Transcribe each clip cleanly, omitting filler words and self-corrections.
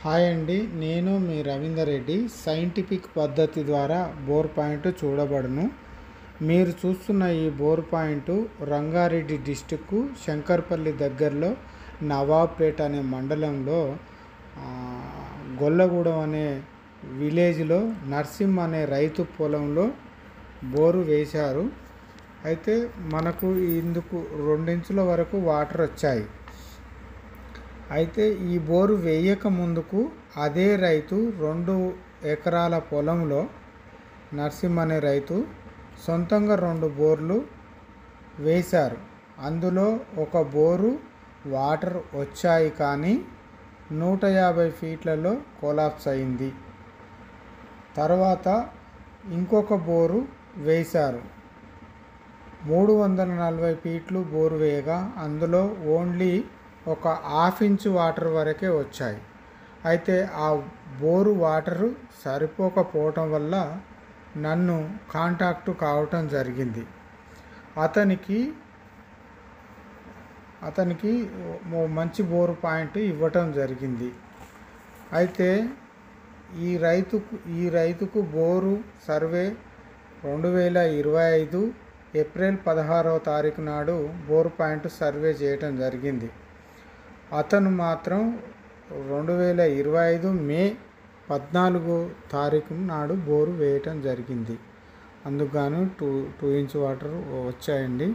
Hi అండి, నేను మీ Ravinder Reddy. Scientific పద్ధతి ద్వారా బోర్ పాయింట్ చూడబడును. మీరు చూస్తున్న ఈ bore point Rangareddy district Shankarpally దగ్గరలో నవాబ్పేట అనే మండలంలో గొల్లగూడెం అనే విలేజ్లో నర్సింహ అనే రైతు పొలంలో బోరు వేశారు. అయితే మనకు ఇందుకు 2 ఇంచుల వరకు వాటర్ వచ్చాయి. అయితే ఈ బోరు వేయక ముందుకు అదే రైతు 2 ఎకరాల పొలంలో నర్సింహ అనే రైతు సొంతంగా 2 బోర్లు వేశారు. అందులో ఒక బోరు వాటర్ వచ్చాయి, కానీ 150 ఫీట్లలో కొలాప్స్ అయింది. తర్వాత ఇంకొక బోరు వేశారు. 340 ఫీట్లు బోరు వేయగా అందులో ఓన్లీ ఒక 1/2 ఇంచు వాటర్ వరకే వచ్చాయి. అయితే ఆ బోరు వాటరు సరిపోకపోవటం వల్ల నన్ను కాంటాక్ట్ కావటం జరిగింది. అతనికి మంచి బోరు పాయింట్ ఇవ్వటం జరిగింది. అయితే ఈ రైతుకు బోరు సర్వే 2025 ఏప్రిల్ 16వ తారీఖు నాడు బోరు పాయింట్ సర్వే చేయటం జరిగింది. అతను మాత్రం 2025 మే 14వ తారీఖు నాడు బోరు వేయటం జరిగింది. అందుకు 2 ఇంచ్ వాటర్ వచ్చాయండి.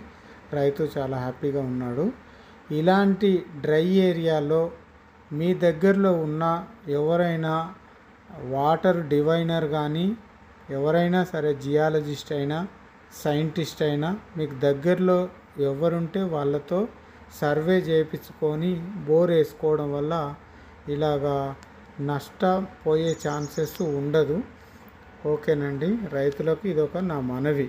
రైతు చాలా హ్యాపీగా ఉన్నాడు. ఇలాంటి డ్రై ఏరియాలో మీ దగ్గరలో ఉన్న ఎవరైనా వాటర్ డివైనర్ కానీ ఎవరైనా సరే, జియాలజిస్ట్ అయినా సైంటిస్ట్ అయినా, మీకు దగ్గరలో ఎవరుంటే వాళ్ళతో సర్వే చేయించుకొని బోర్ వేసుకోవడం వల్ల ఇలాగా నష్టపోయే ఛాన్సెస్ ఉండదు. ఓకేనండి, రైతులకు ఇదొక నా మనవి.